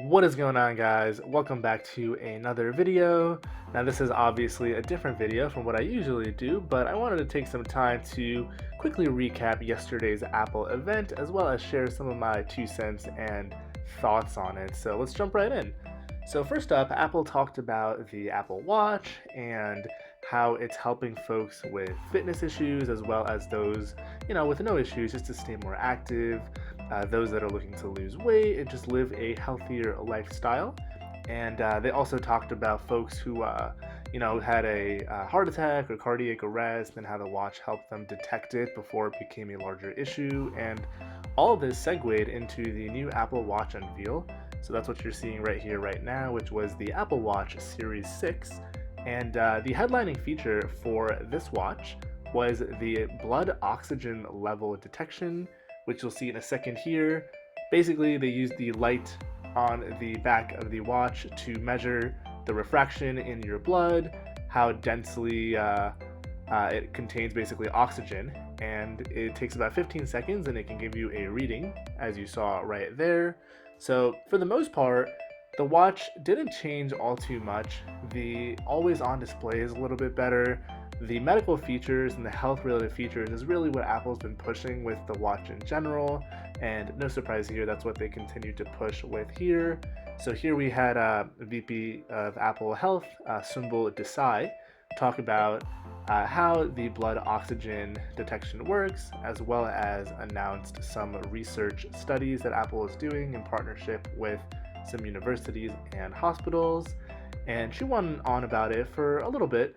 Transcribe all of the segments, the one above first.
What is going on, guys? Welcome back to another video. Now this is obviously a different video from what I usually do, but I wanted to take some time to quickly recap yesterday's Apple event as well as share some of my 2 cents and thoughts on it. So let's jump right in. So first up, Apple talked about the Apple Watch and how it's helping folks with fitness issues as well as those, with no issues, just to stay more active, those that are looking to lose weight and just live a healthier lifestyle. And they also talked about folks who, had a heart attack or cardiac arrest and how the watch helped them detect it before it became a larger issue. And all of this segued into the new Apple Watch unveil. So that's what you're seeing right here, right now, which was the Apple Watch Series 6. And the headlining feature for this watch was the blood oxygen level detection, which you'll see in a second here. Basically, they used the light on the back of the watch to measure the refraction in your blood, how densely it contains basically oxygen, and it takes about 15 seconds and it can give you a reading, as you saw right there. So for the most part, the watch didn't change all too much. The always on display is a little bit better. The medical features and the health related features is really what Apple's been pushing with the watch in general, and no surprise here, that's what they continue to push with here. So here we had VP of Apple Health, Sumbul Desai, talk about how the blood oxygen detection works, as well as announced some research studies that Apple is doing in partnership with some universities and hospitals. And she went on about it for a little bit,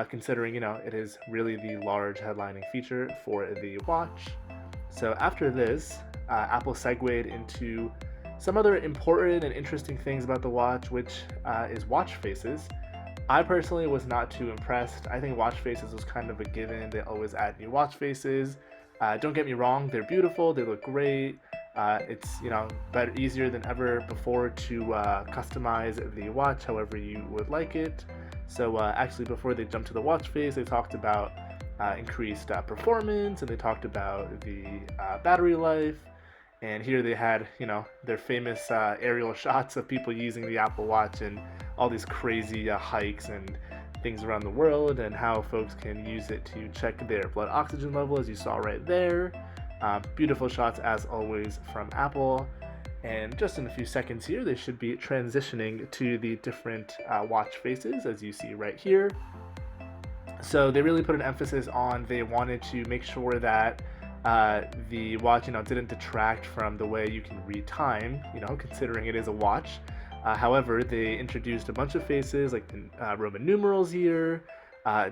considering, it is really the large headlining feature for the watch. So after this, Apple segued into some other important and interesting things about the watch, which is watch faces. I personally was not too impressed. I think watch faces was kind of a given. They always add new watch faces. Don't get me wrong, they're beautiful, they look great. It's better, easier than ever before to customize the watch however you would like it. So actually, before they jumped to the watch face, they talked about increased performance, and they talked about the battery life. And here they had, their famous aerial shots of people using the Apple Watch and all these crazy hikes and things around the world, and how folks can use it to check their blood oxygen level, as you saw right there. Beautiful shots as always from Apple. And just in a few seconds here, they should be transitioning to the different watch faces, as you see right here. So they really put an emphasis on, they wanted to make sure that the watch, didn't detract from the way you can read time, considering it is a watch. However, they introduced a bunch of faces, like the Roman numerals here,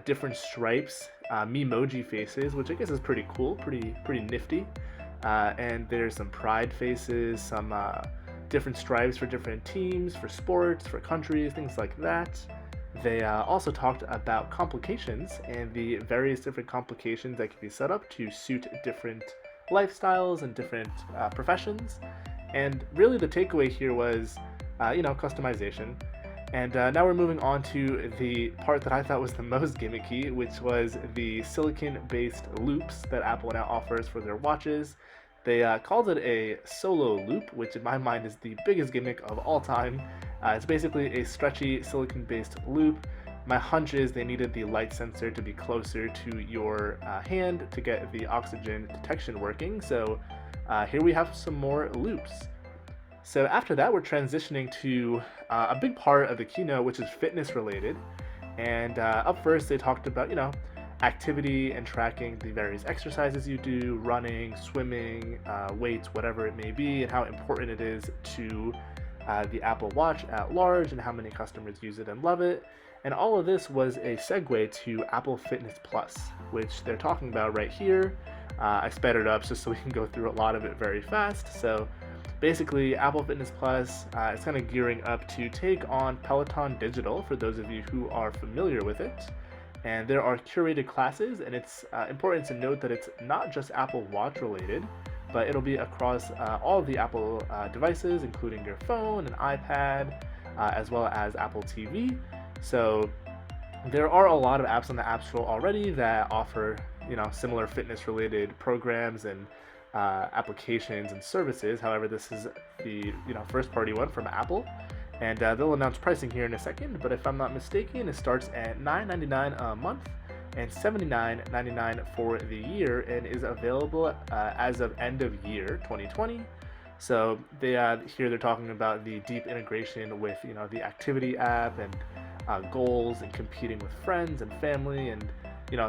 different stripes, Memoji faces, which I guess is pretty cool, pretty nifty. And there's some pride faces, some different stripes for different teams, for sports, for countries, things like that. They also talked about complications and the various different complications that can be set up to suit different lifestyles and different professions. And really the takeaway here was, customization. And now we're moving on to the part that I thought was the most gimmicky, which was the silicon-based loops that Apple now offers for their watches. They called it a solo loop, which in my mind is the biggest gimmick of all time. It's basically a stretchy silicon-based loop. My hunch is they needed the light sensor to be closer to your hand to get the oxygen detection working. So here we have some more loops. So after that, we're transitioning to a big part of the keynote, which is fitness related. And up first, they talked about, activity and tracking the various exercises you do, running, swimming, weights, whatever it may be, and how important it is to the Apple Watch at large and how many customers use it and love it. And all of this was a segue to Apple Fitness Plus, which they're talking about right here. I sped it up just so we can go through a lot of it very fast. So basically, Apple Fitness Plus is kind of gearing up to take on Peloton Digital, for those of you who are familiar with it. And there are curated classes, and it's important to note that it's not just Apple Watch related, but it'll be across all of the Apple devices, including your phone and iPad, as well as Apple TV. So there are a lot of apps on the App Store already that offer, similar fitness related programs and applications and services. However, this is the first party one from Apple, and they'll announce pricing here in a second. But if I'm not mistaken, it starts at $9.99 a month and $79.99 for the year, and is available as of end of year 2020. So they here they're talking about the deep integration with the activity app and goals and competing with friends and family, and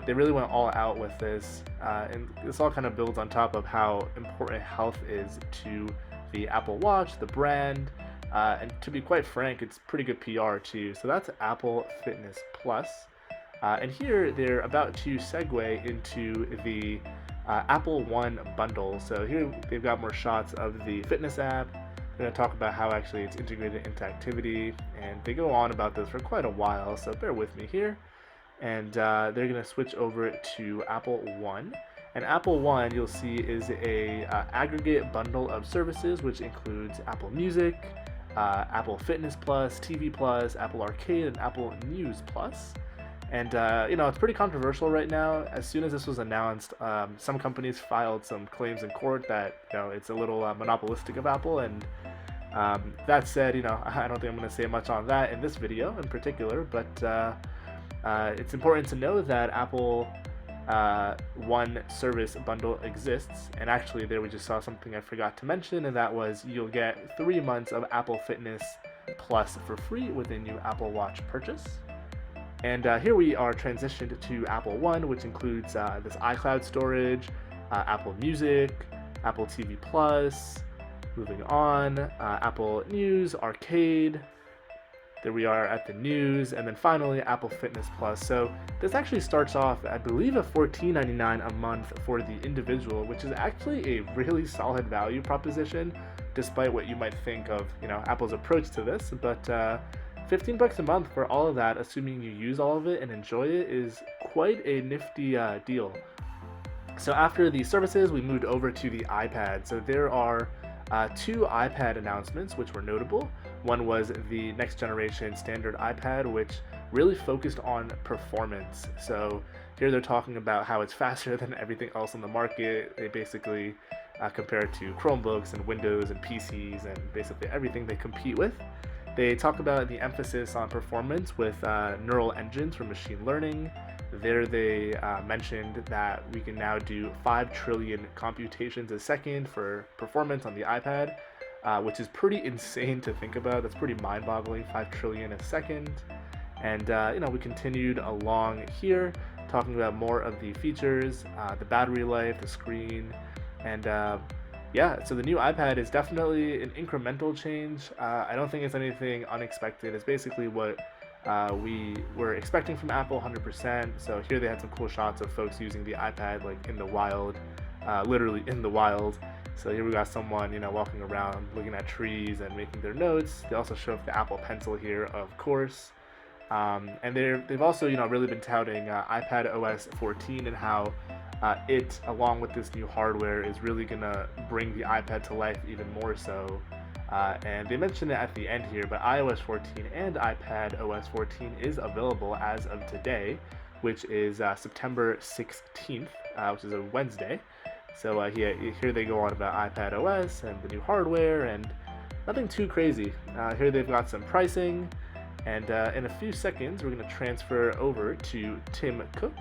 they really went all out with this, and this all kind of builds on top of how important health is to the Apple Watch, the brand, and to be quite frank, it's pretty good PR too. So that's Apple Fitness Plus, and here they're about to segue into the Apple One bundle. So here they've got more shots of the fitness app. They're going to talk about how actually it's integrated into activity, and they go on about this for quite a while, so bear with me here. And they're going to switch over to Apple One. And Apple One, you'll see, is a aggregate bundle of services, which includes Apple Music, Apple Fitness Plus, TV Plus, Apple Arcade, and Apple News Plus. And it's pretty controversial right now. As soon as this was announced, some companies filed some claims in court that it's a little monopolistic of Apple. And that said, I don't think I'm going to say much on that in this video in particular, but it's important to know that Apple One service bundle exists. And actually, there we just saw something I forgot to mention, and that was you'll get 3 months of Apple Fitness Plus for free with a new Apple Watch purchase. And here we are transitioned to Apple One, which includes this iCloud storage, Apple Music, Apple TV Plus, moving on, Apple News, Arcade. There we are at the news, and then finally Apple Fitness Plus. So this actually starts off, I believe, at $14.99 a month for the individual, which is actually a really solid value proposition, despite what you might think of Apple's approach to this. But $15 a month for all of that, assuming you use all of it and enjoy it, is quite a nifty deal. So after the services, we moved over to the iPad. So there are 2 iPad announcements which were notable. One was the next generation standard iPad, which really focused on performance. So here they're talking about how it's faster than everything else on the market. They basically compare it to Chromebooks and Windows and PCs and basically everything they compete with. They talk about the emphasis on performance with neural engines for machine learning. There they mentioned that we can now do 5 trillion computations a second for performance on the iPad, which is pretty insane to think about. That's pretty mind-boggling, 5 trillion a second. And we continued along here, talking about more of the features, the battery life, the screen, and so the new iPad is definitely an incremental change. I don't think it's anything unexpected. It's basically what we were expecting from Apple 100%. So here they had some cool shots of folks using the iPad like in the wild, literally in the wild. So here we got someone walking around looking at trees and making their notes. They also show up the Apple Pencil here, of course. And they've also really been touting iPad OS 14 and how it, along with this new hardware, is really gonna bring the iPad to life even more so. And they mentioned it at the end here, but iOS 14 and iPad OS 14 is available as of today, which is September 16th, which is a Wednesday. So here they go on about iPad OS and the new hardware, and nothing too crazy. Here they've got some pricing, and in a few seconds we're going to transfer over to Tim Cook,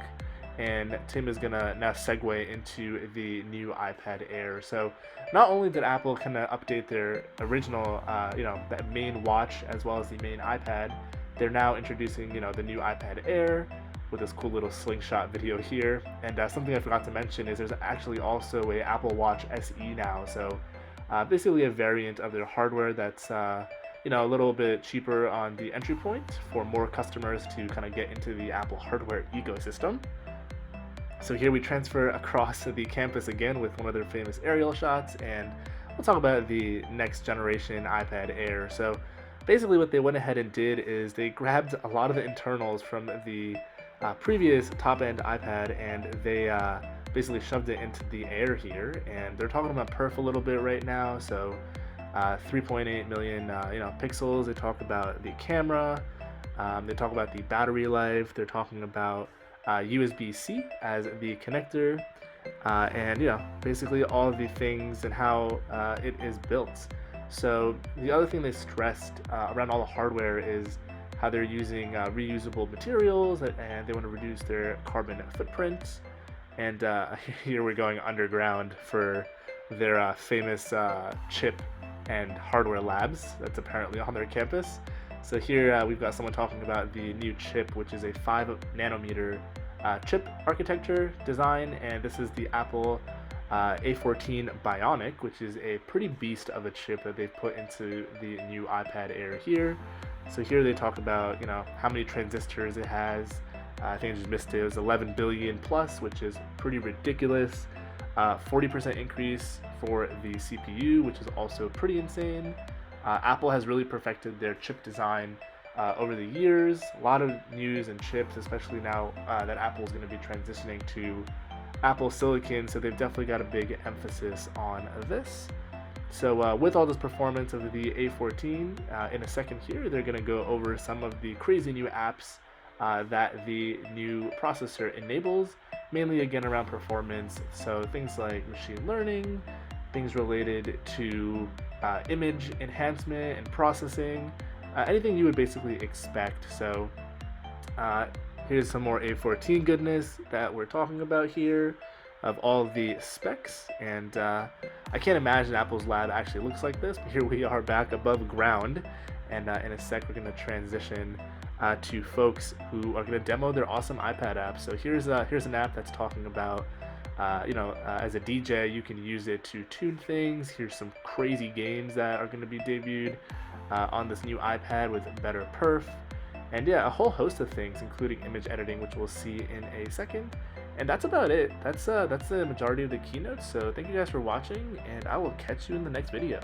and Tim is going to now segue into the new iPad Air. So not only did Apple kind of update their original, that main watch as well as the main iPad, they're now introducing, the new iPad Air with this cool little slingshot video here. And something I forgot to mention is there's actually also a Apple Watch SE now. So basically a variant of their hardware that's, a little bit cheaper on the entry point for more customers to kind of get into the Apple hardware ecosystem. So here we transfer across the campus again with one of their famous aerial shots, and we'll talk about the next generation iPad Air. So basically what they went ahead and did is they grabbed a lot of the internals from the previous top-end iPad, and they basically shoved it into the Air here, and they're talking about perf a little bit right now. So 3.8 million pixels. They talk about the camera, they talk about the battery life, they're talking about USB-C as the connector. and basically all of the things and how it is built. So the other thing they stressed around all the hardware is how they're using reusable materials, and they want to reduce their carbon footprint. And here we're going underground for their famous chip and hardware labs that's apparently on their campus. So here we've got someone talking about the new chip, which is a 5 nanometer chip architecture design, and this is the Apple A14 Bionic, which is a pretty beast of a chip that they've put into the new iPad Air here. So here they talk about how many transistors it has. I think I just missed it. It was 11 billion plus, which is pretty ridiculous. 40% increase for the CPU, which is also pretty insane. Apple has really perfected their chip design over the years. A lot of news and chips, especially now that Apple is going to be transitioning to Apple Silicon, so they've definitely got a big emphasis on this. So with all this performance of the A14, in a second here, they're going to go over some of the crazy new apps that the new processor enables, mainly again around performance. So things like machine learning, things related to image enhancement and processing, anything you would basically expect. So here's some more A14 goodness that we're talking about here of all the specs, and I can't imagine Apple's lab actually looks like this, but here we are back above ground, and in a sec we're going to transition to folks who are going to demo their awesome iPad app. So here's an app that's talking about as a DJ you can use it to tune things. Here's some crazy games that are going to be debuted on this new iPad with better perf, and a whole host of things, including image editing, which we'll see in a second. And that's about it. That's the majority of the keynote. So thank you guys for watching, and I will catch you in the next video.